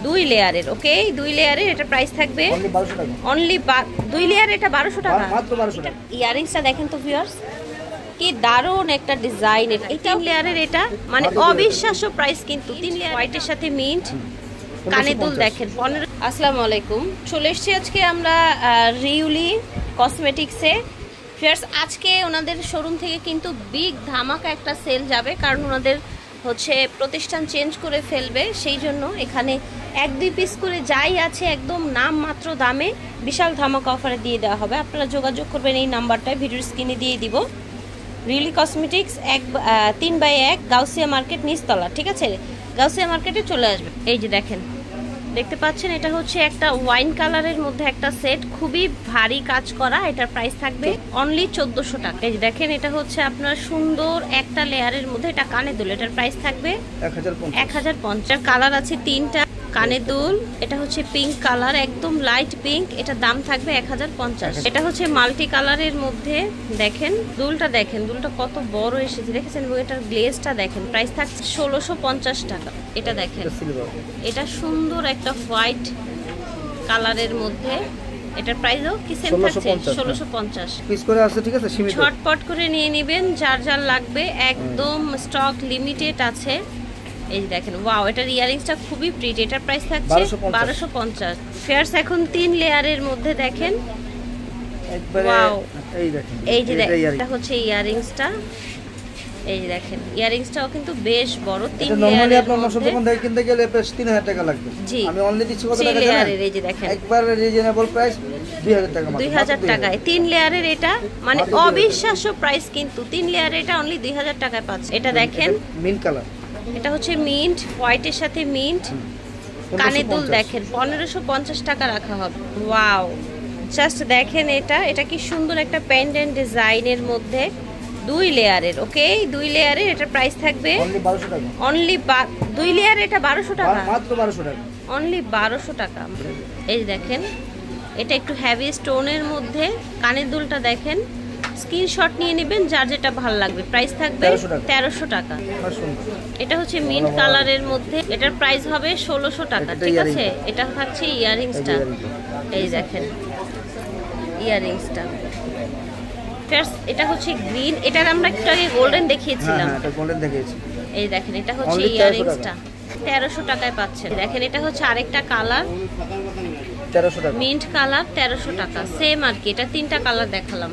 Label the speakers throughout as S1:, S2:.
S1: দুই লেয়ারের। ওকে, দুই লেয়ারের এটা প্রাইস থাকবে অনলি 2 লেয়ার, এটা 1200 টাকা মাত্র। 1200 টাকা। ইয়ারিংসটা দেখেন তো ভিউয়ার্স, কি দারুণ একটা ডিজাইন। এটা 3 লেয়ারের, এটা মানে অবিশ্বাস্য প্রাইস কিন্তু। 3 লেয়ার হোয়াইটের সাথে মিন্ট, কানে দুল দেখেন 15। আসসালামু আলাইকুম, চলে এসেছি আজকে আমরা রিউলি কসমেটিক্সে। ফিয়ার্স, আজকে ওনাদের শোরুম থেকে কিন্তু বিগ ধামাকা একটা সেল যাবে, কারণ ওনাদের হচ্ছে প্রতিষ্ঠান চেঞ্জ করে ফেলবে, সেই জন্য এখানে 1-2 পিস করে যাই আছে একদম নাম মাত্র দামে বিশাল ধামাকা অফারে দিয়ে দেওয়া হবে। আপনারা যোগাযোগ করবেন এই নাম্বারটায়, ভিডিওর স্ক্রিনে দিয়ে দিব। রিউলি কসমেটিক্স 3/1 গাউসিয়া মার্কেট নিচতলা, ঠিক আছে? গাউসিয়া মার্কেটে চলে আসবে। এই যে দেখেন, দেখতে পাচ্ছেন, এটা হচ্ছে একটা ওয়াইন কালারের মধ্যে একটা সেট, খুবই ভারী কাজ করা। এটার প্রাইস থাকবে অনলি 1400 টাকা। এই যে দেখেন, এটা হচ্ছে আপনার সুন্দর একটা লেয়ারের মধ্যে, এটা কানে দুল, এটার প্রাইস থাকবে 1050। কালার আছে 3টা কানে দুল। এটা হচ্ছে পিঙ্ক কালার, একদম লাইট পিঙ্ক, এটার দাম থাকবে 1050। এটা হচ্ছে মাল্টি কালারের মধ্যে, দেখেন দুলটা, দেখেন দুলটা কত বড় এসেছে, দেখেছেন? এবং এটার গ্লেজটা দেখেন, প্রাইস থাকছে 1650 টাকা। এটা দেখেন, এটা সুন্দর একটা হোয়াইট কালারের মধ্যে, এটার প্রাইসও কি সেম থাকছে 1650 পিস করে আছে, ঠিক আছে? ঝটপট করে নিয়ে নেবেন, যার যার লাগবে, একদম স্টক লিমিটেড আছে। এই দেখেন, ওয়াও, এটার ইয়ারিংসটা খুবই প্রিটি, এটার প্রাইস থাকছে 1250। ফেয়ার্স, এখন 3 লেয়ারের মধ্যে দেখেন, ওয়াও, এই যে এটা হচ্ছে ইয়ারিংসটা। এই যে দেখেন, ইয়ারিংসটাও কিন্তু বেশ বড়, 3 লেয়ারের মধ্যে। সব দোকান থেকে কিনতে গেলে 3000 টাকা লাগবে। আমি অনলি দিচ্ছি কত টাকা জানেন? এই যে দেখেন, একবার রিজনেবল প্রাইস 2000 টাকা মাত্র। 2000 টাকায় 3 লেয়ারের, এটা মানে অবিশ্বাস্য প্রাইস কিন্তু। 3 লেয়ারের এটা অনলি 2000 টাকায় পাচ্ছে। এটা দেখেন মিন্ট কালার, এটা হচ্ছে মিন্ট হোয়াইটের সাথে মিন্ট, কানে দুল দেখেন 1550 টাকা রাখা হবে। ওয়াও, জাস্ট দেখেন, এটা কি সুন্দর একটা পেন্ডেন্ট ডিজাইনের মধ্যে, 2 লেয়ারের। ওকে, 2 লেয়ারের, এটার প্রাইস থাকবে অনলি 2 লেয়ার, এটা 1200 টাকা মাত্র। 1200 টাকা অনলি 1200 টাকা। এই দেখেন, এটা একটু হেভি স্টোনের মধ্যে, কানের দুলটা দেখেন, স্ক্রিনশট নিয়ে নেবেন যার যেটা ভালো লাগবে। প্রাইস থাকবে 1300 টাকা। এটা হচ্ছে মিন্ট কালারের মধ্যে, এটার প্রাইস হবে 1600 টাকা, ঠিক আছে? এটা থাকছে ইয়ারিংসটা, এই দেখেন ইয়ারিংসটা। এটা হচ্ছে গ্রিন, এটার আমরা একটু আগে গোল্ডেন দেখিয়েছিলাম, এই দেখেন, এটা হচ্ছে ইয়ারিংসটা 1300 টাকায় পাচ্ছেন। দেখেন, এটা হচ্ছে আরেকটা কালার, 1300 টাকা মিন্ট কালার, 1300 টাকা সেম আর কি। এটা 3টা কালার দেখালাম।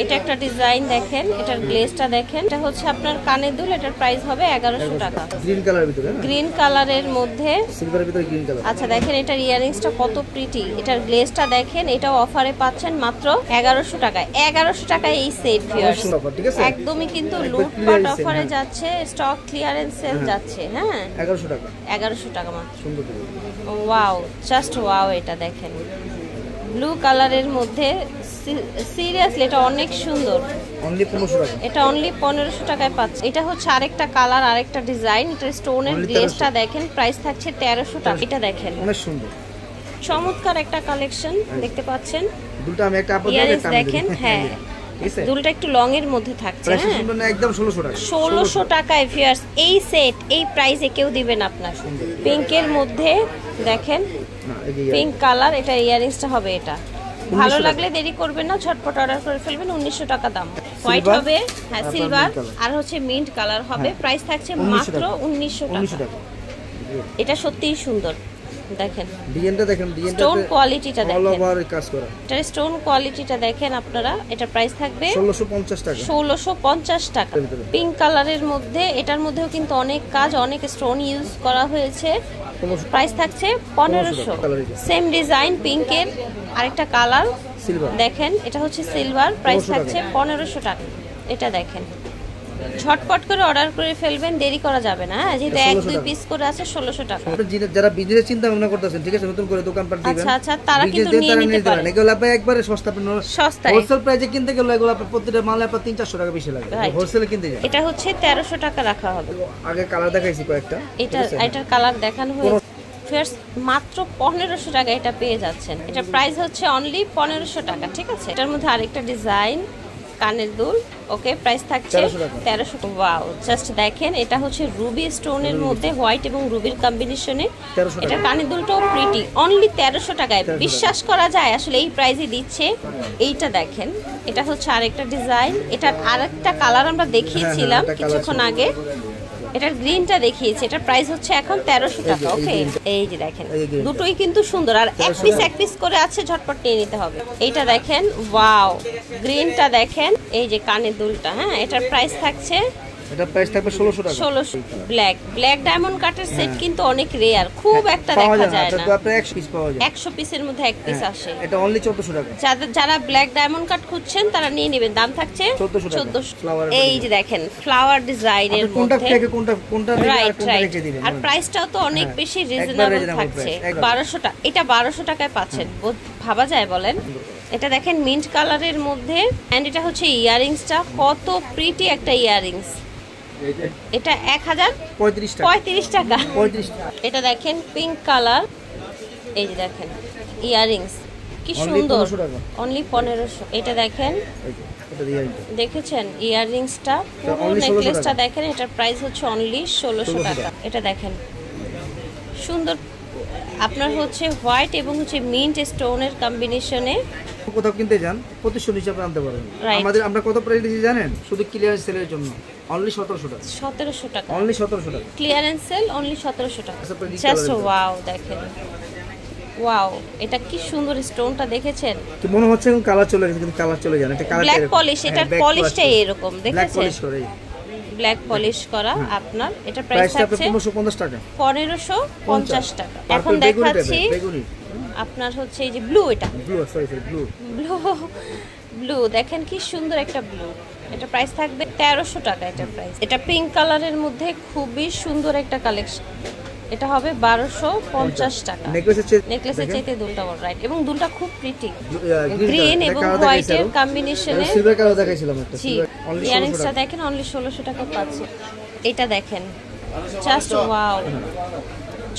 S1: এটা একটা ডিজাইন দেখেন, এটার গ্লেজটা দেখেন, এটা হচ্ছে আপনার কানের দুল, এটার প্রাইস হবে 1100 টাকা। গ্রিন কালারের ভিতরে, গ্রিন কালারের মধ্যে সিলভারের ভিতরে গ্রিন কালার। আচ্ছা দেখেন, এটার ইয়ারিংসটা কত প্রিটি, এটার গ্লেজটা দেখেন, এটাও অফারে পাচ্ছেন মাত্র 1100 টাকায়। 1100 টাকায় এই সেট ভিউয়ার্স, একদমই কিন্তু লুটপাট অফারে যাচ্ছে, স্টক ক্লিয়ারেন্স সেল যাচ্ছে। হ্যাঁ, 1100 টাকা মাত্র। সুন্দর, ওয়াও, জাস্ট ওয়াও। এটা দেখেন, ব্লু কালারের মধ্যে, সিরিয়াসলি এটা অনেক সুন্দর, অনলি 1500 টাকা। এটা অনলি 1500 টাকায় পাচ্ছে। এটা হচ্ছে আরেকটা কালার, আরেকটা ডিজাইন, এটা স্টোনের গ্লেজটা দেখেন, প্রাইস থাকছে 1300 টাকা। এটা দেখেন, অনেক সুন্দর চমৎকার একটা কালেকশন দেখতে পাচ্ছেন। দুলটা আমি একটা আপনাদের দেখেন, হ্যাঁ দুলটা একটু লং এর মধ্যে থাকছে। হ্যাঁ, একদম 1600 টাকা। 1600 টাকায় ভিউয়ার্স এই সেট, এই প্রাইসে কেউ দিবে না আপনার। পিঙ্কের মধ্যে দেখেন, পিঙ্ক কালার, এটা ইয়ারিংসটা হবে। এটা ভালো লাগলে দেরি করবেন না, ঝটপট অর্ডার করে ফেলবেন। 1900 টাকা দাম। হোয়াইট হবে, হ্যাঁ সিলভার, আর হচ্ছে মিন্ট কালার হবে। প্রাইস থাকছে মাত্র 1900 টাকা। এটা সত্যিই সুন্দর, দেখেন ডিজাইনটা দেখেন, স্টোন কোয়ালিটিটা দেখেন, অল ওভার কাজ করা। এটার স্টোন কোয়ালিটিটা দেখেন আপনারা। এটা প্রাইস থাকবে 1650 টাকা। 1650 টাকা পিঙ্ক কালারের মধ্যে, এটার মধ্যেও কিন্তু অনেক কাজ, অনেক স্টোন ইউজ করা হয়েছে। প্রাইস থাকছে 1500। সেম ডিজাইন পিঙ্কের আরেকটা কালার দেখেন, এটা হচ্ছে সিলভার, প্রাইস থাকছে 1500 টাকা। এটা দেখেন, ঝটপট করে অর্ডার করে ফেলবেন, দেরি করা যাবে না। হ্যাঁ, যেহেতু 1-2 পিস করে আছে 1600 টাকা।
S2: যারা বিজনেস চিন্তা ভাবনা করতেছেন, ঠিক আছে, নতুন করে দোকানপাট দিবেন,
S1: আচ্ছা আচ্ছা, তারা কিন্তু নিয়ে নিতে পারেন।
S2: এগুলো আপনি একবারে সস্তা, আপনি সস্তা হোলসেল প্রাইসে কিনতে গেলে এগুলো আপনার প্রতিটা মালে আপনার 300-400 টাকা বেশি লাগবে হোলসেলে কিনতে যায়।
S1: এটা হচ্ছে 1300 টাকা রাখা হবে।
S2: আগে কালার দেখাইছি কয়েকটা,
S1: এটার কালার দেখানো হয়েছে। ফিয়ার্স, মাত্র 1500 টাকা এটা পেয়ে যাচ্ছেন। এটা প্রাইস হচ্ছে অনলি 1500 টাকা, ঠিক আছে? এটার মধ্যে আরেকটা ডিজাইন, কানের দুল। ওকে, প্রাইস থাকছে 1300। ওয়াও, জাস্ট দেখেন, এটা হচ্ছে রুবি স্টোনের মধ্যে হোয়াইট এবং রুবির কম্বিনেশনে। এটা কানের দুলটাও প্রিটি, অনলি 1300 টাকায়। বিশ্বাস করা যায় আসলে এই প্রাইসে দিচ্ছে। এইটা দেখেন, এটা হচ্ছে আরেকটা ডিজাইন, এটার আরেকটা কালার আমরা দেখিয়েছিলাম কিছুক্ষণ আগে, এটার গ্রিনটা দেখিয়েছি। এটার প্রাইস হচ্ছে এখন 1300 টাকা। ওকে, এই যে দেখেন, দুটোই কিন্তু সুন্দর, আর এক পিস করে আছে, ঝটপট নিয়ে নিতে হবে। এইটা দেখেন, ওয়াও, গ্রিনটা দেখেন, এই যে কানের দুলটা। হ্যাঁ, এটার প্রাইস থাকছে,
S2: এটা প্রাইস থাকবে 1600 টাকা।
S1: 1600। ব্ল্যাক ডায়মন্ড কাটের সেট কিন্তু অনেক রেয়ার, খুব একটা দেখা যায় না।
S2: এটা আপনার 100 পিস পাওয়া যায়,
S1: 100 পিসের মধ্যে এক পিস আসে।
S2: এটা অনলি 1400 টাকা।
S1: যারা ব্ল্যাক ডায়মন্ড কাট খুঁজছেন তারা নিয়ে নেবেন, দাম থাকছে 1400। এই যে দেখেন, ফ্লাওয়ার ডিজাইনের মধ্যে, রাইট রাইট, আর প্রাইসটাও তো অনেক বেশি রিজনেবল থাকছে, 1200 টাকা। এটা 1200 টাকায় পাচ্ছেন, ভাবা যায় বলেন? এটা দেখেন মিন্ট কালারের মধ্যে, এন্ড এটা হচ্ছে ইয়ারিংসটা, কত প্রিটি একটা ইয়ারিংস। এটা 1035 টাকা। এটা দেখেন পিঙ্ক কালার, এই যে দেখেন ইয়ারিংস কি সুন্দর, অনলি 1500। এটা দেখেন, দেখেছেন ইয়ারিংসটা, পুরো নেকলেসটা দেখেন, এটার প্রাইস হচ্ছে অনলি 1600 টাকা। এটা দেখেন সুন্দর, আপনার হচ্ছে হোয়াইট এবং হচ্ছে মিন্ট স্টোনের কম্বিনেশনে।
S2: কোথাও কিনতে যান প্রতিশোধ হিসাবে আনতে পারেন। আমাদের আমরা কত প্রাইস দিয়েছি জানেন? শুধু ক্লিয়ারেন্স সেলের জন্য অনলি 1700 টাকা। 1700 টাকা, অনলি 1700 টাকা ক্লিয়ারেন্স সেল, অনলি 1700 টাকা। জাস্ট ওয়াও, দেখেন, ওয়াও, এটা কি সুন্দর স্টোনটা দেখেছেন? কি মনে হচ্ছে কোন কালার চলে গেছে, কিন্তু কালার চলে যায় না, এটা কালার ব্ল্যাক পলিশ, এটার পলিশটা এরকম দেখেছেন, ব্ল্যাক পলিশ করা। আপনার এটা প্রাইস থাকছে 1550 টাকা। 1550 টাকা। এখন দেখাচ্ছি আপনার হচ্ছে এই যে ব্লু, এটা ব্লু দেখেন কি সুন্দর একটা ব্লু, এটা প্রাইস থাকবে 1300 টাকা। এটা প্রাইস, এটা পিঙ্ক কালারের মধ্যে খুবই সুন্দর একটা কালেকশন, এটা হবে 1250 টাকা। নেকলেসের চাইতে দুলটা বড়, রাইট, এবং দুলটা খুব প্রিটি, গ্রিন এবং হোয়াইটের কম্বিনেশনে। সিলভার কালার দেখাইছিলাম একটা, ইয়ারিংসটা দেখেন, অনলি 1600 টাকা পাচ্ছে। এটা দেখেন, জাস্ট ওয়াও,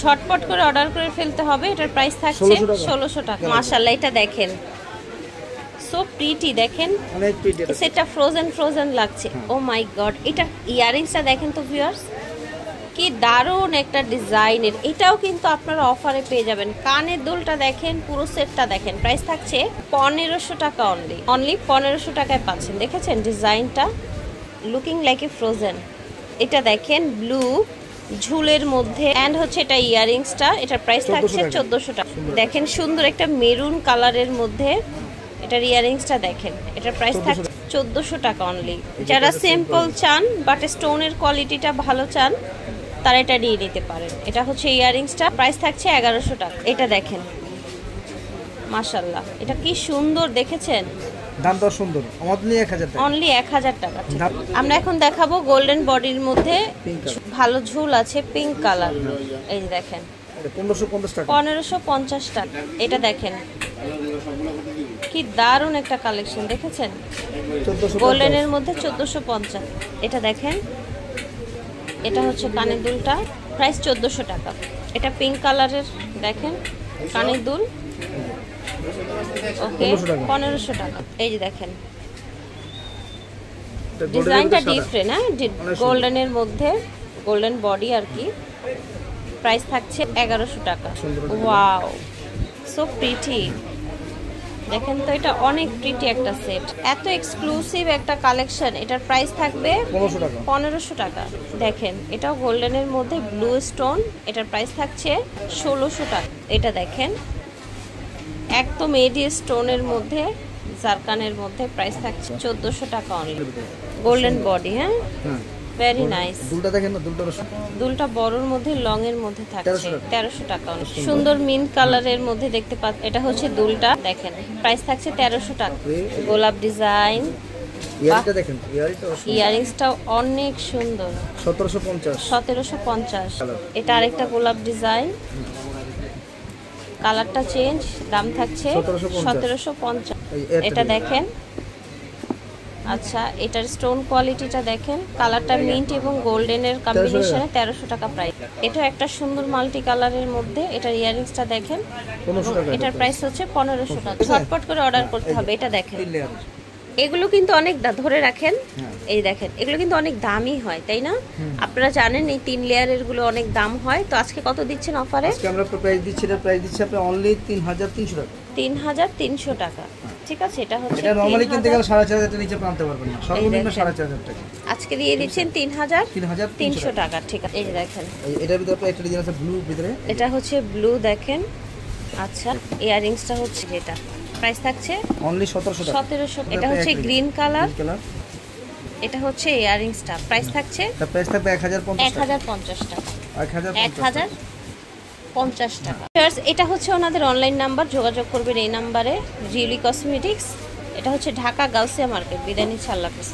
S2: ছটপট করে অর্ডার করে ফেলতে হবে। এটার প্রাইস থাকছে 1600 টাকা। মাশাআল্লাহ, এটা দেখেন, সো প্রিটি, দেখেন অনেক প্রিটি, সেটা ফ্রোজেন লাগছে। ও মাই গড, এটা ইয়ারিংসটা দেখেন তো ভিউয়ার্স, কি দারুণ একটা ডিজাইনের। এটাও কিন্তু আপনারা অফারে পেয়ে যাবেন। কানের দুলটা দেখেন, পুরো সেটটা দেখেন, প্রাইস থাকছে 1500 টাকা। অনলি 1500 টাকায় পাচ্ছেন। দেখেছেন ডিজাইনটা, লুকিং লাইক এ ফ্রোজেন। এটা দেখেন ব্লু ঝুলের মধ্যে, এন্ড হচ্ছে এটা ইয়ারিংসটা, এটার প্রাইস থাকছে 1400 টাকা। দেখেন সুন্দর একটা মেরুন কালারের মধ্যে এটার ইয়ারিংসটা দেখেন, এটার প্রাইস থাকছে 1400 টাকা অনলি। যারা সিম্পল চান বাট স্টোনের কোয়ালিটিটা ভালো চান, তারা এটা নিয়ে নিতে পারেন। এটা হচ্ছে ইয়ারিংসটা, প্রাইস থাকছে 1100 টাকা। এটা দেখেন, মাশাআল্লাহ, এটা কি সুন্দর, দেখেছেন? দামটা সুন্দর, অনলি 1000 টাকা, অনলি 1000 টাকা। আমরা এখন দেখাবো গোল্ডেন বডির মধ্যে ভালো ঝুল আছে, পিঙ্ক কালার। এই যে দেখেন, 1550 টাকা, 1550 টাকা। এটা দেখেন কি দারুণ একটা কালেকশন, দেখেছেন? গোল্ডেনের মধ্যে 1450। এটা দেখেন, এটা হচ্ছে কানের দুলটা, প্রাইস 1400 টাকা। এটা পিঙ্ক কালারের, দেখেন কানের দুল, ওকে, 1500 টাকা। এই যে দেখেন ডিজাইনটা ডিফারেন্ট, হ্যাঁ, গোল্ডেনের মধ্যে, গোল্ডেন বডি আর কি। প্রাইস থাকছে 1100 টাকা। ওয়াও, সো প্রিটি, দেখেন তো, এটা অনেক প্রিটি একটা সেট, এত এক্সক্লুসিভ একটা কালেকশন। এটার প্রাইস থাকবে 1500 টাকা। দেখেন, এটাও গোল্ডেনের মধ্যে ব্লু স্টোন, এটার প্রাইস থাকছে 1600 টাকা। এটা দেখেন একদম এডি স্টোনের মধ্যে, জারকানের মধ্যে, প্রাইস থাকছে 1400 টাকা অনলি। গোল্ডেন বডি, হ্যাঁ, ভেরি নাইস। দুলটা দেখেন না, দুলটা বড়র মধ্যে, লং এর মধ্যে থাকছে 1300 টাকা। সুন্দর মিন্ট কালারের মধ্যে দেখতে পাচ্ছেন, এটা হচ্ছে দুলটা, দেখেন প্রাইস থাকছে 1300 টাকা। গোলাপ ডিজাইন, ইয়ারিংসটাও অনেক সুন্দর, 1750। এটা আরেকটা গোলাপ ডিজাইন, কালারটা চেঞ্জ, দাম থাকছে 1750। এটা দেখেন, আচ্ছা, এটার স্টোন কোয়ালিটিটা দেখেন, কালারটা মিন্ট এবং গোল্ডেনের কম্বিনেশনে 1300 টাকা প্রাইস। এটা একটা সুন্দর মাল্টি কালারের মধ্যে, এটার ইয়ারিংসটা দেখেন, এটার প্রাইস হচ্ছে 1500 টাকা। ঝটপট করে অর্ডার করতে হবে। এটা দেখেন
S1: এগুলো কিন্তু অনেক ধরে রাখেন, এই দেখেন এগুলো কিন্তু অনেক দামি হয় তাই না? আপনারা জানেন এই 3 লেয়ারের গুলো অনেক দাম হয়। তো আজকে কত দিচ্ছেন অফারে?
S3: আজকে আমরা প্রাইস দিচ্ছি আপনি অনলি 3300 টাকা।
S1: 3300 টাকা, ঠিক আছে। এটা হচ্ছে
S3: এটা নরমালি কিনতে গেলে 4500 টাকার নিচে আনতে পারবেন না, সর্বনিম্ন 4500 টাকা।
S1: আজকে দিয়ে দিচ্ছেন 3300 টাকা, ঠিক আছে। এই যে দেখেন
S3: এটার ভিতরে একটা ডিজাইন আছে ব্লু ভিতরে,
S1: এটা হচ্ছে ব্লু দেখেন। আচ্ছা, ইয়ারিংসটা হচ্ছে যেটা প্রাইস থাকছে
S3: অনলি 1700 টাকা।
S1: 1700। এটা হচ্ছে গ্রিন কালার, এটা হচ্ছে ইয়ারিংসটা প্রাইস থাকছে,
S3: এটা প্রাইস থাকবে
S1: 1050 টাকা। 1050 টাকা। এটা হচ্ছে ওনাদের অনলাইন নাম্বার, যোগাযোগ করবেন এই নাম্বারে, রিউলি কসমেটিক্স। এটা হচ্ছে ঢাকা গাউসিয়া মার্কেট। বিদায় নিচ্ছি, আল্লাহ হাফেজ।